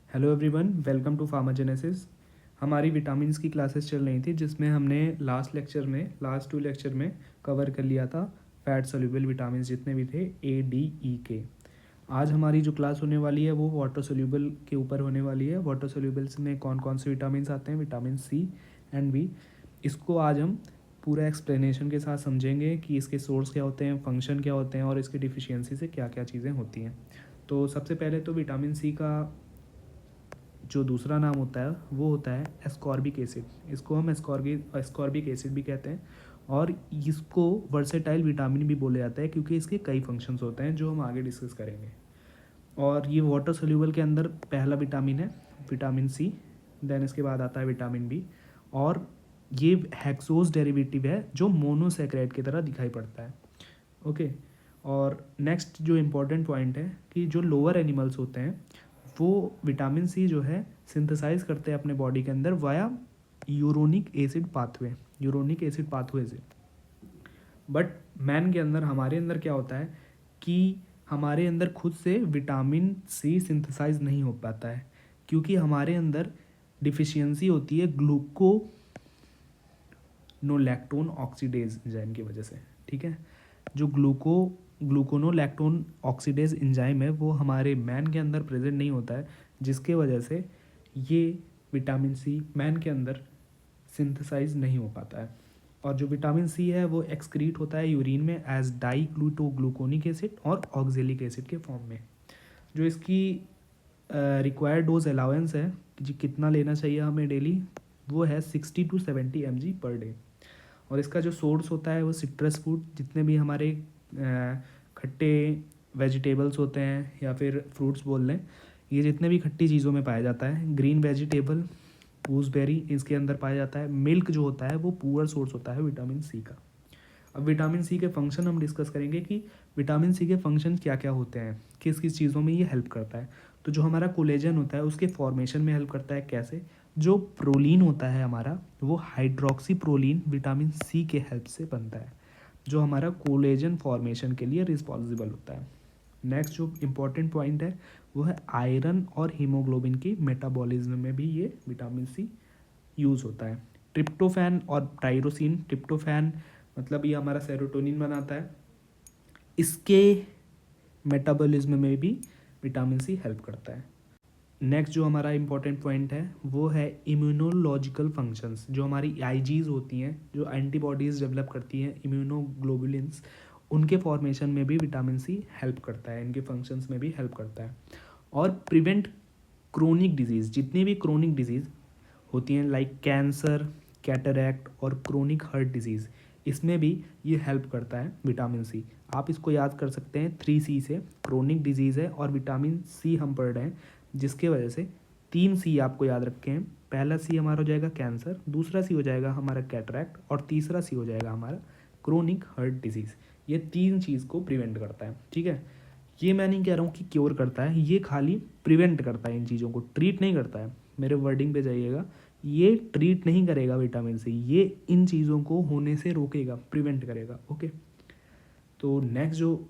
Hello everyone, welcome to Pharmagenesis. हमारी vitamins की classes चल रही थी जिसमें हमने लास्ट 2 लेक्चर में कवर कर लिया था फैट सोल्यूबल विटामिन्स जितने भी थे ए डी ई के। आज हमारी जो क्लास होने वाली है वो वाटर सोल्यूबल के ऊपर होने वाली है। वाटर सोल्यूबल्स में कौन कौन से विटामिन्स आते हैं, विटामिन सी एंड बी। इसको आज हम पूरा एक्सप्लेनेशन के साथ समझेंगे कि इसके सोर्स क्या होते हैं, फंक्शन क्या होते हैं और इसकी डिफिशियंसी से क्या क्या चीज़ें होती हैं। तो सबसे पहले तो विटामिन सी का जो दूसरा नाम होता है वो होता है एस्कॉर्बिक एसिड। इसको हम एस्कॉर्बिक एसिड भी कहते हैं और इसको वर्सेटाइल विटामिन भी बोला जाता है क्योंकि इसके कई फंक्शंस होते हैं जो हम आगे डिस्कस करेंगे। और ये वाटर सोल्यूबल के अंदर पहला विटामिन है विटामिन सी, देन इसके बाद आता है विटामिन बी। और ये हेक्सोज डेरिवेटिव है जो मोनोसैकेराइड की तरह दिखाई पड़ता है। ओके। और नेक्स्ट जो इम्पोर्टेंट पॉइंट है कि जो लोअर एनिमल्स होते हैं वो विटामिन सी जो है सिंथेसाइज करते हैं अपने बॉडी के अंदर वाया यूरोनिक एसिड पाथवे से। बट मैन के अंदर, हमारे अंदर क्या होता है कि हमारे अंदर खुद से विटामिन सी सिंथेसाइज नहीं हो पाता है क्योंकि हमारे अंदर डिफिशियंसी होती है ग्लूकोनोलैक्टोन ऑक्सीडेज एंजाइम की वजह से। ठीक है, जो ग्लूकोनोलैक्टोन ऑक्सीडेज एंजाइम है वो हमारे मैन के अंदर प्रेजेंट नहीं होता है, जिसके वजह से ये विटामिन सी मैन के अंदर सिंथेसाइज नहीं हो पाता है। और जो विटामिन सी है वो एक्सक्रीट होता है यूरिन में एज डाईग्लूटोग्लूकोनिक एसिड और ऑक्जेलिक एसिड के फॉर्म में। जो इसकी रिक्वायर्ड डोज अलाउंस है जी कितना लेना चाहिए हमें डेली, वो है 60 to 70 mg पर डे। और इसका जो सोर्स होता है वो सिट्रस फूड, जितने भी हमारे खट्टे वेजिटेबल्स होते हैं या फिर फ्रूट्स बोल लें, ये जितने भी खट्टी चीज़ों में पाया जाता है। ग्रीन वेजिटेबल, गूसबेरी इसके अंदर पाया जाता है। मिल्क जो होता है वो पुअर सोर्स होता है विटामिन सी का। अब विटामिन सी के फंक्शन हम डिस्कस करेंगे कि विटामिन सी के फंक्शन क्या क्या होते हैं, किस किस चीज़ों में ये हेल्प करता है। तो जो हमारा कोलेजन होता है उसके फॉर्मेशन में हेल्प करता है। कैसे? जो प्रोलीन होता है हमारा वो हाइड्रोक्सी प्रोलीन विटामिन सी के हेल्प से बनता है, जो हमारा कोलेजन फॉर्मेशन के लिए रिस्पॉन्सिबल होता है। नेक्स्ट जो इम्पोर्टेंट पॉइंट है वो है आयरन और हीमोग्लोबिन की मेटाबॉलिज्म में भी ये विटामिन सी यूज़ होता है। ट्रिप्टोफैन और टाइरोसिन, ट्रिप्टोफैन मतलब ये हमारा सेरोटोनिन बनाता है, इसके मेटाबॉलिज्म में भी विटामिन सी हेल्प करता है। नेक्स्ट जो हमारा इम्पोर्टेंट पॉइंट है वो है इम्यूनोलॉजिकल फंक्शंस। जो हमारी आईजीज होती हैं, जो एंटीबॉडीज़ डेवलप करती हैं, इम्यूनोग्लोबुलिन्स, उनके फॉर्मेशन में भी विटामिन सी हेल्प करता है, इनके फंक्शंस में भी हेल्प करता है। और प्रिवेंट क्रोनिक डिजीज़, जितनी भी क्रोनिक डिजीज़ होती हैं लाइक कैंसर, कैटरैक्ट और क्रोनिक हार्ट डिजीज़, इसमें भी ये हेल्प करता है विटामिन सी। आप इसको याद कर सकते हैं 3C से। क्रोनिक डिजीज़ है और विटामिन सी हम पढ़ रहे हैं, जिसके वजह से 3C आपको याद रखें हैं। पहला सी हमारा हो जाएगा कैंसर, दूसरा सी हो जाएगा हमारा कैटरैक्ट और तीसरा सी हो जाएगा हमारा क्रोनिक हार्ट डिजीज़। ये 3 चीज़ को प्रिवेंट करता है। ठीक है, ये मैं नहीं कह रहा हूँ कि क्योर करता है, ये खाली प्रिवेंट करता है, इन चीज़ों को ट्रीट नहीं करता है। मेरे वर्डिंग पे जाइएगा, ये ट्रीट नहीं करेगा विटामिन सी, ये इन चीज़ों को होने से रोकेगा, प्रिवेंट करेगा। ओके। तो नेक्स्ट जो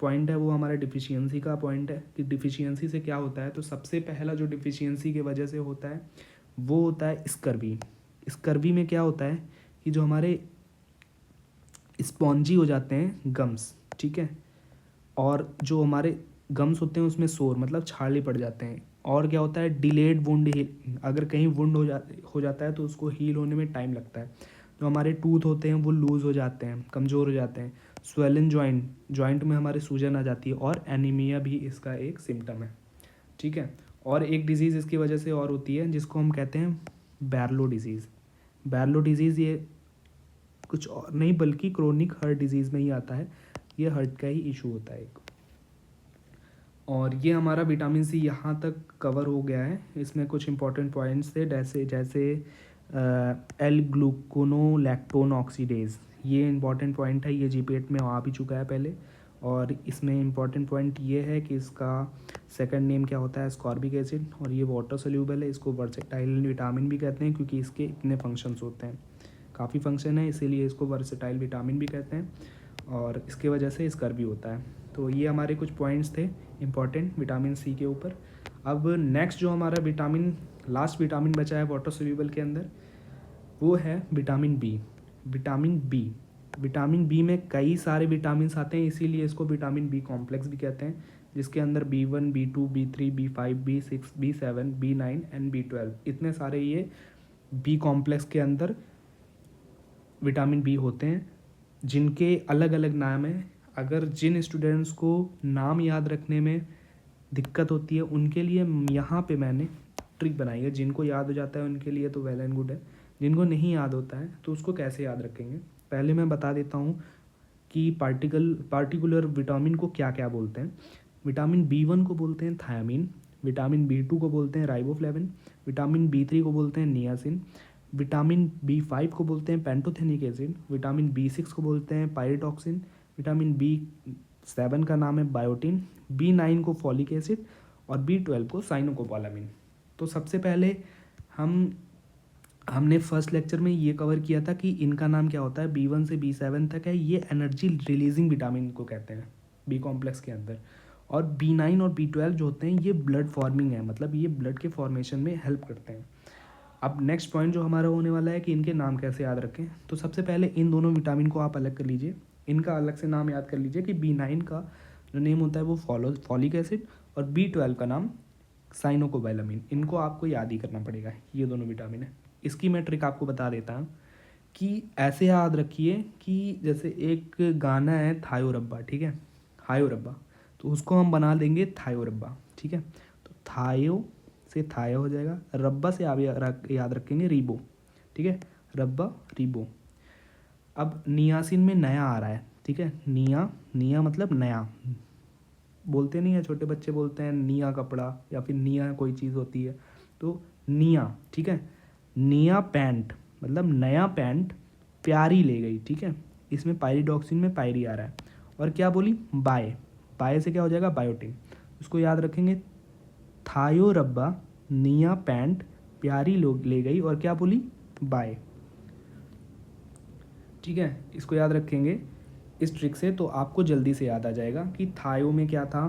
पॉइंट है वो हमारा डिफिशियंसी का पॉइंट है कि डिफिशियंसी से क्या होता है। तो सबसे पहला जो डिफिशियंसी की वजह से होता है वो होता है स्कर्वी। स्कर्वी में क्या होता है कि जो हमारे स्पॉन्जी हो जाते हैं गम्स, ठीक है, और जो हमारे गम्स होते हैं उसमें सोर मतलब छाले पड़ जाते हैं। और क्या होता है, डिलेड वुंड हील, अगर कहीं वुंड हो जाता है तो उसको हील होने में टाइम लगता है। जो हमारे टूथ होते हैं वो लूज़ हो जाते हैं, कमज़ोर हो जाते हैं। स्वेलन जॉइंट में हमारे सूजन आ जाती है और एनीमिया भी इसका एक सिम्टम है। ठीक है। और एक डिज़ीज़ इसकी वजह से और होती है जिसको हम कहते हैं बैरलो डिज़ीज़। बैरलो डिज़ीज़ ये कुछ और नहीं बल्कि क्रोनिक हार्ट डिजीज़ में ही आता है। ये हार्ट का ही इशू होता है एक। और ये हमारा विटामिन सी यहाँ तक कवर हो गया है। इसमें कुछ इंपॉर्टेंट पॉइंट्स थे जैसे एल ग्लूकोनोलैक्टोन ऑक्सीडेज, ये इंपॉर्टेंट पॉइंट है, ये जीपीएट में आ भी चुका है पहले। और इसमें इंपॉर्टेंट पॉइंट ये है कि इसका सेकंड नेम क्या होता है, स्कॉर्बिक एसिड, और ये वाटर सोल्यूबल है। इसको वर्सेटाइल विटामिन भी कहते हैं क्योंकि इसके इतने फंक्शंस होते हैं, काफ़ी फंक्शन है, इसीलिए इसको वर्सेटाइल विटामिन भी कहते हैं। और इसके वजह से स्कर भी होता है। तो ये हमारे कुछ पॉइंट्स थे इंपॉर्टेंट विटामिन सी के ऊपर। अब नेक्स्ट जो हमारा विटामिन, लास्ट विटामिन बचा है वाटर सोल्यूबल के अंदर, वो है vitamin B. Vitamin B, vitamin B में कई सारे विटामिन आते हैं, इसीलिए इसको विटामिन बी कॉम्प्लेक्स भी कहते हैं, जिसके अंदर B1, B2, B3, B5, B6, B7, B9 and B12, इतने सारे ये बी कॉम्प्लेक्स के अंदर विटामिन बी होते हैं, जिनके अलग अलग नाम हैं। अगर जिन स्टूडेंट्स को नाम याद रखने में दिक्कत होती है, उनके लिए यहाँ पे मैंने ट्रिक बनाई है। जिनको याद हो जाता है उनके लिए तो वेल एंड गुड है, जिनको नहीं याद होता है तो उसको कैसे याद रखेंगे। पहले मैं बता देता हूँ कि पार्टिकुलर विटामिन को क्या क्या बोलते हैं। विटामिन B1 को बोलते हैं थायामीन, विटामिन B2 को बोलते हैं राइबोफ्लेविन, विटामिन B3 को बोलते हैं नियासिन, विटामिन B5 को बोलते हैं पेंटोथेनिक एसिड, विटामिन B6 को बोलते हैं पायरिटॉक्सिन, विटामिन B7 का नाम है बायोटिन, B9 को फॉलिक एसिड और B12 को साइनोकोबालामिन। तो सबसे पहले हमने फर्स्ट लेक्चर में ये कवर किया था कि इनका नाम क्या होता है। B1 से B7 तक है, ये एनर्जी रिलीजिंग विटामिन को कहते हैं बी कॉम्प्लेक्स के अंदर। और B9 और B12 जो होते हैं ये ब्लड फॉर्मिंग है, मतलब ये ब्लड के फॉर्मेशन में हेल्प करते हैं। अब नेक्स्ट पॉइंट जो हमारा होने वाला है कि इनके नाम कैसे याद रखें। तो सबसे पहले इन दोनों विटामिन को आप अलग कर लीजिए, इनका अलग से नाम याद कर लीजिए कि B9 का जो नेम होता है वो फॉलिक एसिड और B12 का नाम साइनोकोबालामिन। इनको आपको याद ही करना पड़ेगा, ये दोनों विटामिन है। इसकी मैं ट्रिक आपको बता देता हूँ कि ऐसे याद रखिए कि जैसे एक गाना है थायो रब्बा, ठीक है, हायो रब्बा, तो उसको हम बना देंगे थायो रब्बा, ठीक है। तो थायो से थाया हो जाएगा, रब्बा से आप याद रखेंगे रीबो, ठीक है, रब्बा रीबो। अब नियासिन में नया आ रहा है, ठीक है, निया मतलब नया, बोलते नहीं है छोटे बच्चे बोलते हैं निया कपड़ा या फिर निया कोई चीज़ होती है, तो निया, ठीक है। निया पैंट मतलब नया पैंट प्यारी ले गई, ठीक है, इसमें पायरिडॉक्सिन में पायरी आ रहा है। और क्या बोली, बाय से क्या हो जाएगा बायोटिन, उसको याद रखेंगे थायो रब्बा निया पैंट प्यारी लोग ले गई और क्या बोली बाय, ठीक है। इसको याद रखेंगे इस ट्रिक से तो आपको जल्दी से याद आ जाएगा कि थायो में क्या था,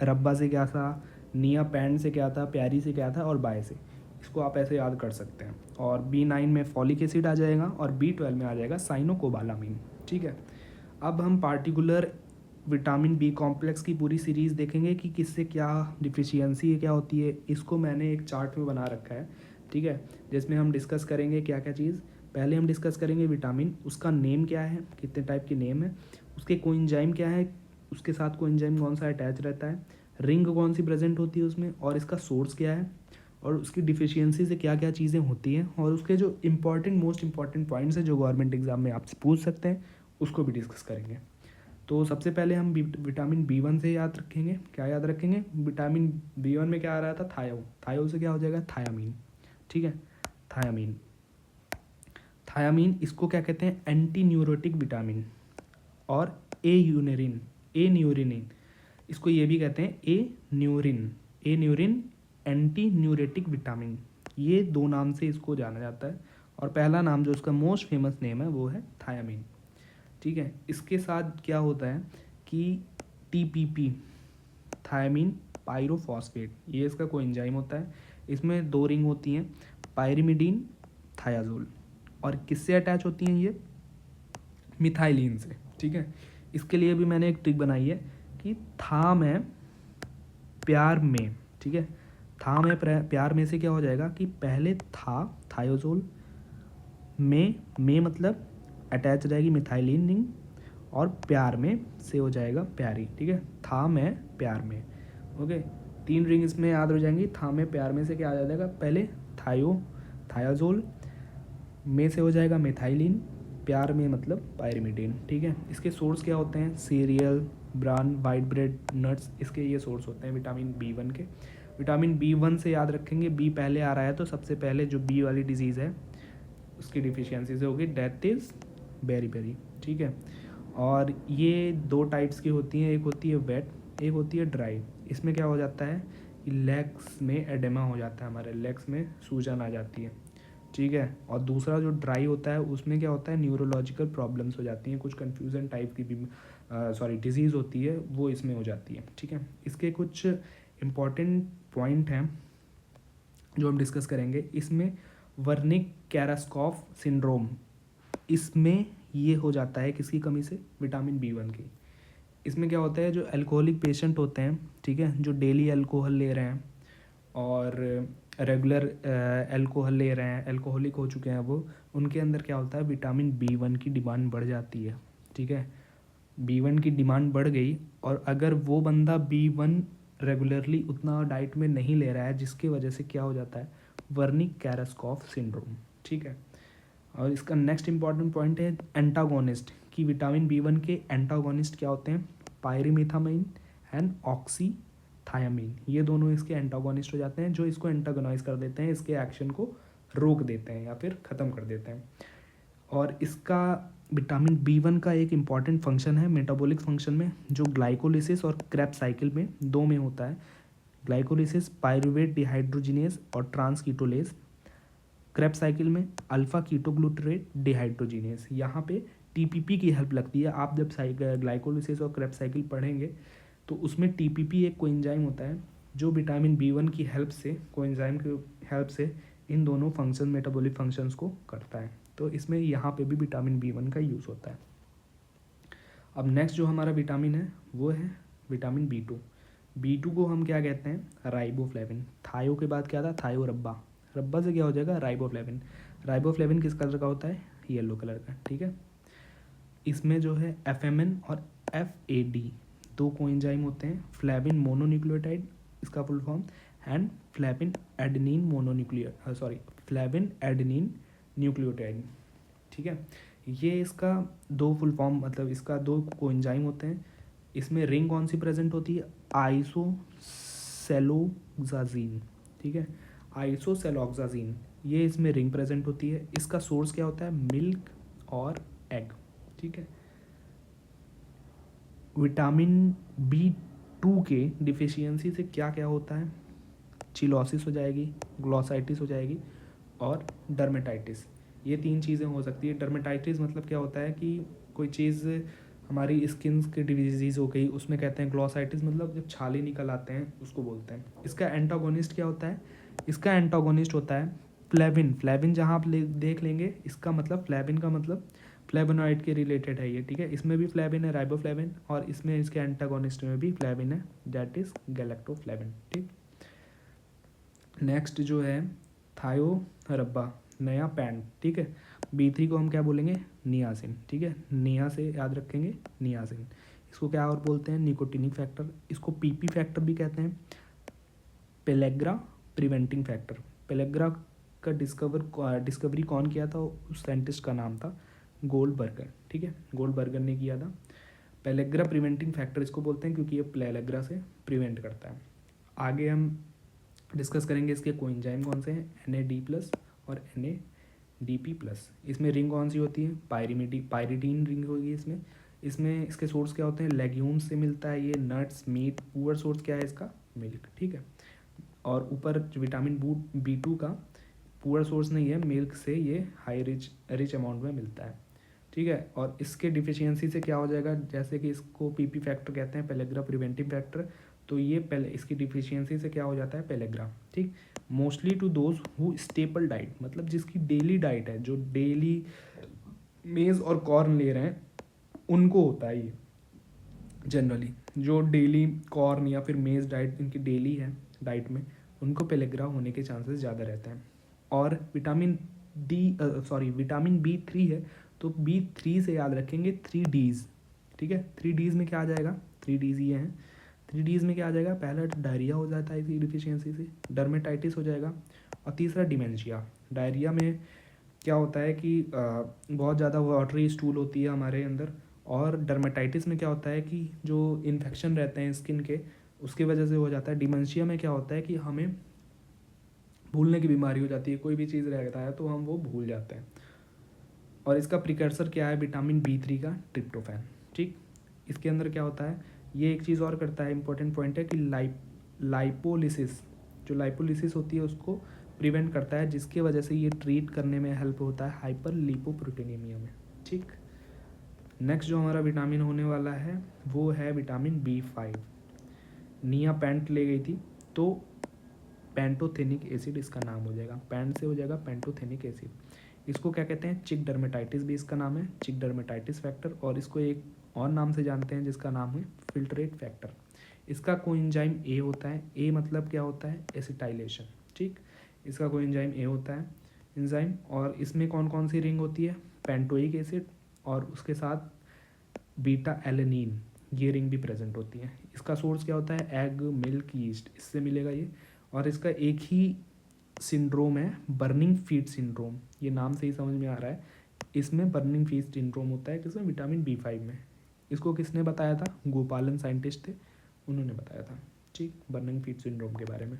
रब्बा से क्या था, निया पैंट से क्या था, प्यारी से क्या था और बाय से। इसको आप ऐसे याद कर सकते हैं। और B9 में फॉलिक एसिड आ जाएगा और B12 में आ जाएगा साइनोकोबालामिन, ठीक है। अब हम पार्टिकुलर विटामिन बी कॉम्प्लेक्स की पूरी सीरीज़ देखेंगे कि किससे क्या डिफिशियंसी क्या होती है। इसको मैंने एक चार्ट में बना रखा है, ठीक है, जिसमें हम डिस्कस करेंगे क्या क्या चीज़। पहले हम डिस्कस करेंगे विटामिन, उसका नेम क्या है, कितने टाइप के नेम है, उसके कोएंजाइम क्या है, उसके साथ कोएंजाइम कौन सा अटैच रहता है, रिंग कौन सी प्रेजेंट होती है उसमें, और इसका सोर्स क्या है, और उसकी डिफिशियंसी से क्या क्या चीज़ें होती हैं, और उसके जो मोस्ट इंपॉर्टेंट पॉइंट्स हैं जो गवर्नमेंट एग्जाम में आपसे पूछ सकते हैं, उसको भी डिस्कस करेंगे। तो सबसे पहले हम विटामिन B1 से याद रखेंगे, क्या याद रखेंगे, विटामिन B1 में क्या आ रहा था, थायो से क्या हो जाएगा थायामीन, ठीक है, थायामीन इसको क्या कहते हैं, एंटी न्यूरोटिक विटामिन। और ए न्यूरिनिन इसको ये भी कहते हैं ए न्यूरिन एंटी न्यूरेटिक विटामिन, ये दो नाम से इसको जाना जाता है। और पहला नाम जो उसका मोस्ट फेमस नेम है वो है थायामीन, ठीक है। इसके साथ क्या होता है कि TPP थायामीन पायरोफॉस्फेट, ये इसका कोएंजाइम होता है। इसमें 2 रिंग होती हैं, पायरिमिडीन थायाजोल, और किससे अटैच होती हैं ये, मिथाइलिन से, ठीक है। इसके लिए भी मैंने एक ट्रिक बनाई है कि था में प्यार में, ठीक है, था में प्यार में से क्या हो जाएगा कि पहले था थायोजोल में मतलब अटैच रहेगी मिथाइलिन रिंग, और प्यार में से हो जाएगा प्यारी, ठीक है, था में प्यार में, ओके। 3 रिंग इसमें याद हो जाएंगी। था में प्यार में से क्या आ जाएगा, पहले थायाजोल में से हो जाएगा मिथाइलिन, प्यार में मतलब पायरिमिडीन, ठीक है। इसके सोर्स क्या होते हैं, serial, bran, white bread, nuts, इसके ये सोर्स होते हैं विटामिन B1 के। विटामिन B1 से याद रखेंगे, बी पहले आ रहा है तो सबसे पहले जो बी वाली डिजीज़ है उसकी डिफिशियंसी से होगी डेथ इज़ बेरी, ठीक है। और ये 2 टाइप्स की होती हैं, एक होती है वेट, एक होती है ड्राई। इसमें क्या हो जाता है कि लेग्स में एडेमा हो जाता है, हमारे लेग्स में सूजन आ जाती है, ठीक है। और दूसरा जो ड्राई होता है उसमें क्या होता है, न्यूरोलॉजिकल प्रॉब्लम्स हो जाती हैं, कुछ कन्फ्यूज़न टाइप की भी डिजीज़ होती है वो इसमें हो जाती है, ठीक है। इसके कुछ इम्पॉर्टेंट पॉइंट हैं जो हम डिस्कस करेंगे इसमें, वर्निक कैरास्कॉफ सिंड्रोम, इसमें ये हो जाता है किसकी कमी से, विटामिन B1 की। इसमें क्या होता है, जो अल्कोहलिक पेशेंट होते हैं, ठीक है, जो डेली अल्कोहल ले रहे हैं और रेगुलर अल्कोहल ले रहे हैं, अल्कोहलिक हो चुके हैं वो, उनके अंदर क्या होता है, विटामिन B1 की डिमांड बढ़ जाती है, ठीक है। B1 की डिमांड बढ़ गई और अगर वो बंदा B1 रेगुलरली उतना डाइट में नहीं ले रहा है, जिसकी वजह से क्या हो जाता है, वर्निक कैरास्कॉफ सिंड्रोम, ठीक है। और इसका नेक्स्ट इंपॉर्टेंट पॉइंट है एंटागोनिस्ट, कि विटामिन B1 के एंटागोनिस्ट क्या होते हैं, पायरिमिथामाइन एंड ऑक्सीथायामिन, ये दोनों इसके एंटागोनिस्ट हो जाते हैं, जो इसको एंटागोनाइज कर देते हैं, इसके एक्शन को रोक देते हैं या फिर ख़त्म कर देते हैं। और इसका विटामिन B1 का एक इम्पॉर्टेंट फंक्शन है मेटाबॉलिक फंक्शन में, जो ग्लाइकोलिसिस और क्रेब्स साइकिल में दो में होता है। ग्लाइकोलिसिस पायरुवेट डिहाइड्रोजिनेज और ट्रांसकीटोलेज, क्रेब्स साइकिल में अल्फा कीटोग्लूटरेट डिहाइड्रोजिनेज। यहाँ पे TPP की हेल्प लगती है। आप जब ग्लाइकोलिसिस और क्रेब्स साइकिल पढ़ेंगे तो उसमें TPP एक कोएंजाइम होता है जो विटामिन B1 की हेल्प से, कोएंजाइम की हेल्प से इन दोनों फंक्शन, मेटाबॉलिक फंक्शंस को करता है। तो इसमें यहाँ पे भी विटामिन B1 का यूज़ होता है। अब नेक्स्ट जो हमारा विटामिन है वो है विटामिन B2। B2 को हम क्या कहते हैं, राइबोफ्लेविन। थायो के बाद क्या था, थायो रब्बा, रब्बा से क्या हो जाएगा, राइबोफ्लेविन। राइबोफ्लेविन किस कलर का होता है, येलो कलर का, ठीक है। इसमें जो है FMN और FAD दो कोएंजाइम होते हैं, फ्लेविन मोनोन्यूक्लियोटाइड इसका full form, and flavin adenine mononucleo flavin adenine nucleotide, ठीक है। ये इसका दो फुल फॉर्म, मतलब इसका दो कोएंजाइम होते हैं। इसमें रिंग कौन सी प्रेजेंट होती है, आइसोसेलोक्साजीन, ठीक है, आइसोसेलोक्साजीन, ये इसमें रिंग प्रेजेंट होती है। इसका सोर्स क्या होता है, मिल्क और एग, ठीक है। विटामिन B2 के डिफिशियंसी से क्या क्या होता है, चिलोसिस हो जाएगी, ग्लोसाइटिस हो जाएगी और डर्मेटाइटिस। ये तीन चीज़ें हो सकती है। डर्मेटाइटिस मतलब क्या होता है कि कोई चीज़ हमारी स्किन की डिजीज़ हो गई, उसमें कहते हैं। ग्लोसाइटिस मतलब जब छाले निकल आते हैं उसको बोलते हैं। इसका एंटागोनिस्ट क्या होता है, इसका एंटागोनिस्ट होता है फ्लेविन। फ्लेविन जहाँ आप देख लेंगे, इसका मतलब फ्लेविन का मतलब फ्लेवोनॉइड के रिलेटेड है ये, ठीक है। इसमें भी फ्लेविन है, राइबोफ्लेविन, और इसमें इसके एंटागोनिस्ट में भी फ्लेविन है, दैट इज गैलेक्टोफ्लेविन, ठीक। नेक्स्ट जो है थायोरब्बा, नया पैंट, ठीक है। B3 को हम क्या बोलेंगे, नियासिन, ठीक है, निया से याद रखेंगे, नियासिन। इसको क्या और बोलते हैं, निकोटिनिक फैक्टर। इसको PP फैक्टर भी कहते हैं, पेलेग्रा प्रिवेंटिंग फैक्टर। पेलेग्रा का डिस्कवरी कौन किया था, उस साइंटिस्ट का नाम था गोल्डबर्गर, ठीक है, गोल्डबर्गर ने किया था। पेलेग्रा प्रिवेंटिंग फैक्टर इसको बोलते हैं क्योंकि ये पेलेग्रा से प्रिवेंट करता है। आगे हम डिस्कस करेंगे इसके कोएंजाइम कौन से हैं, NAD+ और NADP+। इसमें रिंग कौन सी होती है, पायरिडीन रिंग होगी इसमें। इसमें इसके सोर्स क्या होते हैं, लेग्यूम्स से मिलता है ये, नट्स, मीट। पुअर सोर्स क्या है इसका, मिल्क, ठीक है। और ऊपर विटामिन B2 का पुअर सोर्स नहीं है, मिल्क से ये हाई रिच अमाउंट में मिलता है, ठीक है। और इसके डिफिशियंसी से क्या हो जाएगा, जैसे कि इसको PP फैक्टर कहते हैं, पेलेग्रा प्रिवेंटिव फैक्टर, तो ये पहले इसकी डिफिशियंसी से क्या हो जाता है, पेलेग्रा, ठीक। Mostly to those who staple diet, मतलब जिसकी डेली डाइट है, जो डेली मेज और कॉर्न ले रहे हैं, उनको होता है ये जनरली। जो डेली कॉर्न या फिर मेज डाइट इनकी डेली है डाइट में, उनको पेलेग्रा होने के चांसेस ज़्यादा रहते हैं। और विटामिन विटामिन B3 है, तो B3 से याद रखेंगे 3Ds, ठीक है। 3Ds में क्या आ जाएगा, 3Ds ये हैं। 3Ds में क्या आ जाएगा, पहला डायरिया हो जाता है इसी डिफिशियंसी से, डर्मेटाइटिस हो जाएगा, और तीसरा डिमेंशिया। डायरिया में क्या होता है कि बहुत ज़्यादा वाटरी स्टूल होती है हमारे अंदर, और डर्मेटाइटिस में क्या होता है कि जो इन्फेक्शन रहते हैं स्किन के, उसकी वजह से हो जाता है। डिमेंशिया में क्या होता है कि हमें भूलने की बीमारी हो जाती है, कोई भी चीज़ रहता है तो हम वो भूल जाते हैं। और इसका प्रिकर्सर क्या है, विटामिन B3 का ट्रिप्टोफैन, ठीक। इसके अंदर क्या होता है, ये एक चीज़ और करता है, इंपॉर्टेंट पॉइंट है कि लाइपोलिसिस, जो लाइपोलिसिस होती है उसको प्रिवेंट करता है, जिसकी वजह से ये ट्रीट करने में हेल्प होता है हाइपर लिपोप्रोटीनेमिया में, ठीक। नेक्स्ट जो हमारा विटामिन होने वाला है वो है विटामिन B5। निया पेंट ले गई थी तो पेंटोथेनिक एसिड इसका नाम हो जाएगा, पेंट से हो जाएगा पेंटोथेनिक एसिड। इसको क्या कहते हैं, चिक डर्मेटाइटिस भी इसका नाम है, चिक डर्मेटाइटिस फैक्टर। और इसको एक और नाम से जानते हैं जिसका नाम है फिल्ट्रेट फैक्टर। इसका कोएंजाइम ए होता है, ए मतलब क्या होता है, एसिटाइलेशन। ठीक, इसका कोएंजाइम ए होता है एंजाइम। और इसमें कौन कौन सी रिंग होती है, पेंटोइक एसिड और उसके साथ बीटा एलेनिन, ये रिंग भी प्रेजेंट होती है। इसका सोर्स क्या होता है, एग, मिल्क, यीस्ट, इससे मिलेगा ये। और इसका एक ही सिंड्रोम है, बर्निंग फीट सिंड्रोम, ये नाम से ही समझ में आ रहा है। इसमें बर्निंग फीट सिंड्रोम होता है किसमें, विटामिन B5 में। इसको किसने बताया था, गोपालन साइंटिस्ट थे, उन्होंने बताया था। ठीक, बर्निंग फीट सिंड्रोम के बारे में।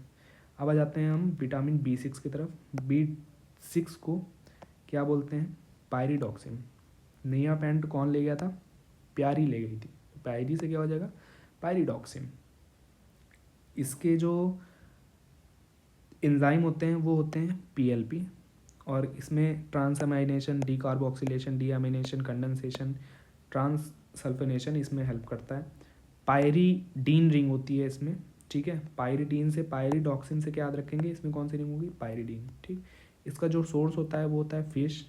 अब आ जाते हैं हम विटामिन B6 की तरफ। B6 को क्या बोलते हैं, पायरिडॉक्सिन। नया पेंट कौन ले गया था, प्यारी ले गई थी, प्यारी से क्या हो जाएगा, पायरिडॉक्सिन। इसके जो एंजाइम होते हैं वो होते हैं PLP। और इसमें ट्रांसअमाइनेशन, डीकार्बोक्सिलेशन, डीअमीनेशन, कंडेंसेशन, ट्रांससल्फोनेशन इसमें हेल्प करता है। पायरीडीन रिंग होती है इसमें। ठीक है, पायरीडीन से, पायरिडॉक्सिन से क्या याद रखेंगे, इसमें कौन सी रिंग होगी, पायरीडीन। ठीक, इसका जो सोर्स होता है वो होता है फिश,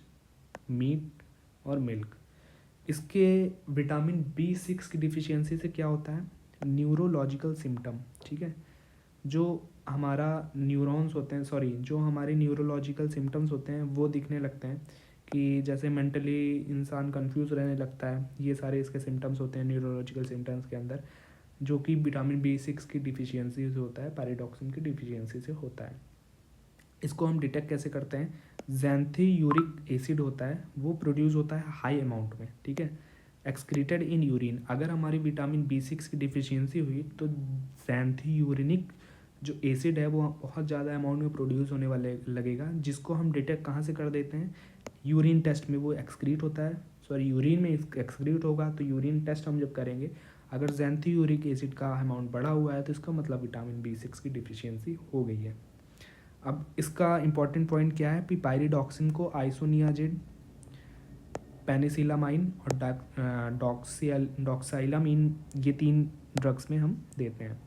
मीट और मिल्क। इसके विटामिन B6 की डिफिशियंसी से क्या होता है, न्यूरोलॉजिकल सिम्टम। ठीक है, जो हमारा न्यूरॉन्स होते हैं, सॉरी, जो हमारे न्यूरोलॉजिकल सिम्टम्स होते हैं वो दिखने लगते हैं, कि जैसे मेंटली इंसान कंफ्यूज रहने लगता है, ये सारे इसके सिम्टम्स होते हैं न्यूरोलॉजिकल सिम्टम्स के अंदर, जो कि विटामिन B6 की डिफिशियंसी से होता है, पैराडॉक्सिन की डिफिशियंसी से होता है। इसको हम डिटेक्ट कैसे करते हैं, ज़ैंथियूरिक एसिड होता है, वो प्रोड्यूस होता है हाई अमाउंट में। ठीक है, एक्सक्रीटेड इन यूरिन। अगर हमारी विटामिन B6 की डिफिशियंसी हुई तो ज़ैंथियूरिनिक जो एसिड है वो बहुत ज़्यादा अमाउंट में प्रोड्यूस होने वाले लगेगा, जिसको हम डिटेक्ट कहाँ से कर देते हैं, यूरिन टेस्ट में वो एक्सक्रीट होता है, सॉरी यूरिन में एक्सक्रीट होगा। तो यूरिन टेस्ट हम जब करेंगे, अगर ज़ैंथियूरिक एसिड का अमाउंट बढ़ा हुआ है तो इसका मतलब विटामिन B6 की डिफिशियंसी हो गई है। अब इसका इंपॉर्टेंट पॉइंट क्या है, पायरिडॉक्सिन को आइसोनियाजिड, पेनिसिलामाइन और डॉक्साइलामीन, ये 3 ड्रग्स में हम देते हैं।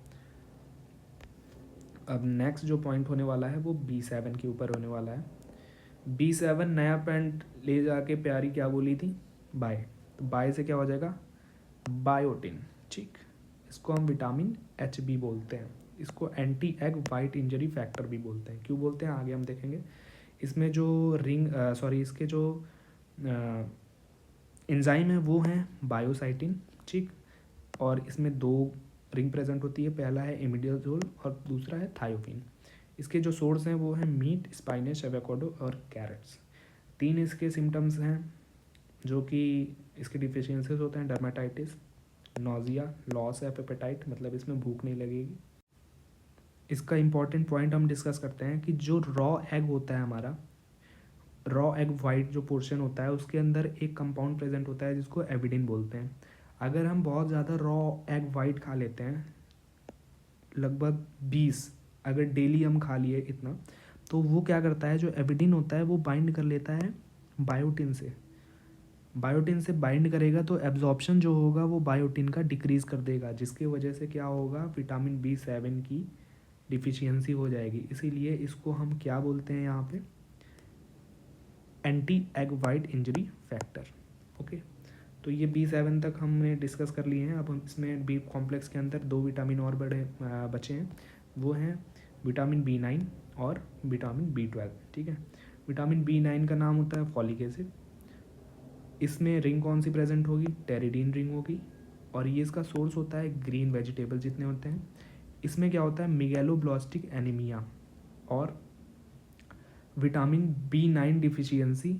अब नेक्स्ट जो पॉइंट होने वाला है वो B7 के ऊपर होने वाला है। B7 नया पेंट ले जाके प्यारी क्या बोली थी, बाय। तो बाय से क्या हो जाएगा, बायोटिन। ठीक, इसको हम विटामिन HB बोलते हैं। इसको anti egg white injury factor भी बोलते हैं। क्यों बोलते हैं आगे हम देखेंगे। इसमें जो इसके जो एंजाइम है वो हैं बायोसाइटिन। ठीक, और इसमें 2 रिंग प्रेजेंट होती है, पहला है इमिडाजोल और दूसरा है थायोफिन। इसके जो सोर्स हैं वो हैं मीट, स्पाइनच, एवोकाडो और कैरेट्स। 3 इसके सिम्टम्स हैं जो कि इसके डिफिशियंसीज होते हैं, dermatitis, nausea, loss of appetite, मतलब इसमें भूख नहीं लगेगी। इसका इंपॉर्टेंट पॉइंट हम डिस्कस करते हैं कि जो रॉ एग होता है हमारा, रॉ एग वाइट जो पोर्शन होता है उसके अंदर एक कंपाउंड प्रेजेंट होता है जिसको एविडिन बोलते हैं। अगर हम बहुत ज़्यादा रॉ एग वाइट खा लेते हैं, लगभग 20 अगर डेली हम खा लिए इतना, तो वो क्या करता है, जो एविडिन होता है वो बाइंड कर लेता है बायोटिन से। बायोटिन से बाइंड करेगा तो एब्जॉर्प्शन जो होगा वो बायोटिन का डिक्रीज़ कर देगा, जिसकी वजह से क्या होगा, विटामिन B7 की डिफिशियंसी हो जाएगी। इसीलिए इसको हम क्या बोलते हैं यहाँ पे, anti egg white injury factor. Okay, तो ये B7 तक हमने डिस्कस कर लिए हैं। अब हम इसमें बी कॉम्प्लेक्स के अंदर 2 विटामिन और बचे हैं, वो हैं विटामिन B9 और विटामिन B12। ठीक है, विटामिन B9 का नाम होता है फॉलिक एसिड। इसमें रिंग कौन सी प्रेजेंट होगी, टेरिडीन रिंग होगी। और ये इसका सोर्स होता है ग्रीन वेजिटेबल जितने होते हैं। इसमें क्या होता है, मिगेलोब्लास्टिक एनीमिया और विटामिन B9 डिफिशियंसी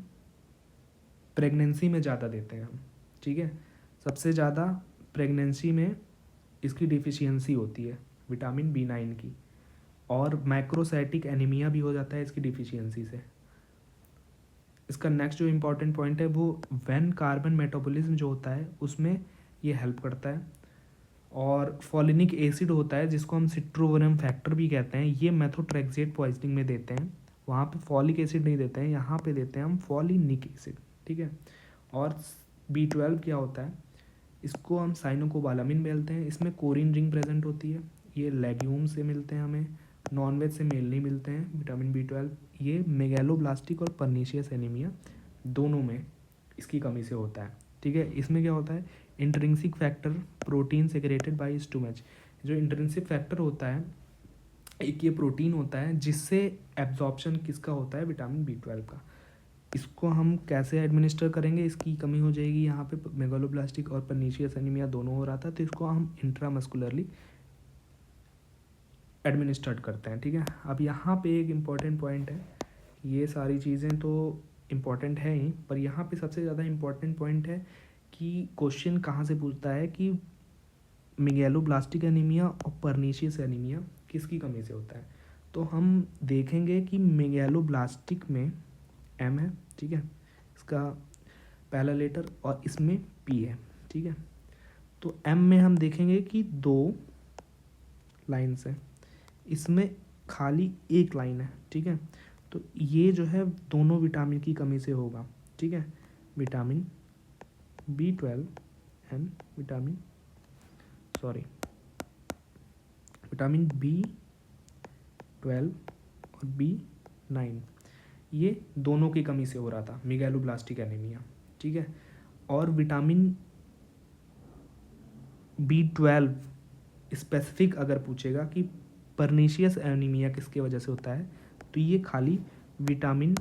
प्रेगनेंसी में ज़्यादा देते हैं हम। ठीक है, सबसे ज़्यादा प्रेगनेंसी में इसकी डिफिशियंसी होती है विटामिन B9 की। और मैक्रोसाइटिक एनीमिया भी हो जाता है इसकी डिफिशियंसी से। इसका नेक्स्ट जो इम्पॉर्टेंट पॉइंट है वो वैन कार्बन मेटाबॉलिज्म जो होता है उसमें ये हेल्प करता है। और फॉलिनिक एसिड होता है जिसको हम सिट्रोवरम फैक्टर भी कहते हैं, ये मेथोट्रेक्सेट पॉइजनिंग में देते हैं। वहाँ पे फॉलिक एसिड नहीं देते हैं, यहाँ पे देते हैं हम फॉलिनिक एसिड। ठीक है, और B12 क्या होता है, इसको हम साइनोकोबालामिन बोलते हैं। इसमें कोरिन रिंग प्रेजेंट होती है। ये लेग्यूम से मिलते हैं हमें, नॉनवेज से मेनली मिलते हैं विटामिन B12। ये मेगैलोब्लास्टिक और परनीशियस एनीमिया दोनों में इसकी कमी से होता है। ठीक है, इसमें क्या होता है, intrinsic factor protein secreted bye stomach. जो इंट्रिंसिक फैक्टर होता है, एक ये प्रोटीन होता है जिससे एब्जॉर्प्शन किसका होता है, विटामिन B12 का। इसको हम कैसे एडमिनिस्टर करेंगे, इसकी कमी हो जाएगी यहाँ पे, मेगालोब्लास्टिक और परनीशियस एनीमिया दोनों हो रहा था, तो इसको हम इंट्रामस्कुलरली एडमिनिस्ट्रेट करते हैं। ठीक है, अब यहाँ पे एक इम्पॉर्टेंट पॉइंट है, ये सारी चीज़ें तो इम्पॉर्टेंट है ही, पर यहाँ पे सबसे ज़्यादा इम्पॉर्टेंट पॉइंट है कि क्वेश्चन कहाँ से पूछता है कि मेगैलोब्लास्टिक एनीमिया और परनीशियस एनीमिया किसकी कमी से होता है। तो हम देखेंगे कि मेगैलोब्लास्टिक में M है, ठीक है, इसका पहला लेटर, और इसमें P है। ठीक है, तो M में हम देखेंगे कि 2 लाइन्स हैं, इसमें खाली एक लाइन है। ठीक है, तो ये जो है दोनों विटामिन की कमी से होगा। ठीक है, vitamin B12 and vitamin B12 और B9, ये दोनों की कमी से हो रहा था मेगैलोब्लास्टिक एनीमिया। ठीक है, और विटामिन B12 स्पेसिफिक अगर पूछेगा कि परनीशियस एनीमिया किसके वजह से होता है, तो ये खाली विटामिन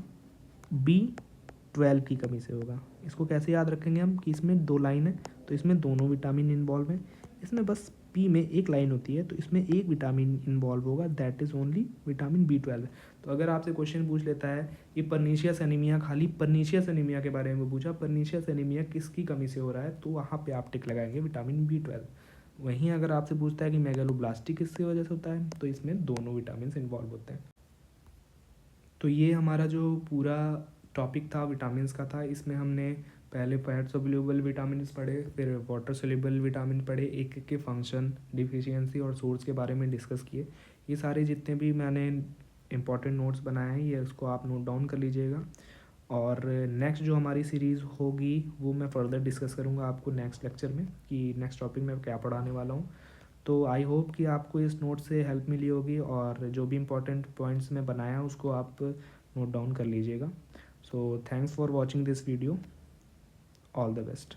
B12 की कमी से होगा। इसको कैसे याद रखेंगे हम कि इसमें 2 लाइन है, तो इसमें दोनों विटामिन इन्वॉल्व हैं। इसमें बस P में एक लाइन होती है, तो इसमें एक विटामिन इन्वॉल्व होगा, that is only vitamin B12। तो अगर आपसे क्वेश्चन पूछ लेता है कि परनीशियस एनीमिया, खाली परनीशियस एनीमिया के बारे में पूछा, परनीशियस एनीमिया किसकी कमी से हो रहा है, तो वहाँ पे आप टिक लगाएंगे विटामिन B12। वहीं अगर आपसे पूछता है कि मेगैलोब्लास्टिक किसकी वजह से होता है, तो इसमें दोनों विटामिन इन्वॉल्व होते हैं। तो ये हमारा जो पूरा टॉपिक था विटामिन्स का था, इसमें हमने पहले फैट सोल्यूबल विटामिन पढ़े, फिर वाटर सोल्यूबल विटामिन पढ़े, एक एक के फंक्शन, डिफिशियंसी और सोर्स के बारे में डिस्कस किए। ये सारे जितने भी मैंने इंपॉर्टेंट नोट्स बनाए हैं, ये उसको आप नोट डाउन कर लीजिएगा। और नेक्स्ट जो हमारी सीरीज़ होगी वो मैं फर्दर डिस्कस करूँगा आपको नेक्स्ट लेक्चर में, कि नेक्स्ट टॉपिक में क्या पढ़ाने वाला हूँ। तो आई होप कि आपको इस नोट से हेल्प मिली होगी, और जो भी इम्पोर्टेंट पॉइंट्स मैं बनाया उसको आप नोट डाउन कर लीजिएगा। So thanks for watching this video, all the best.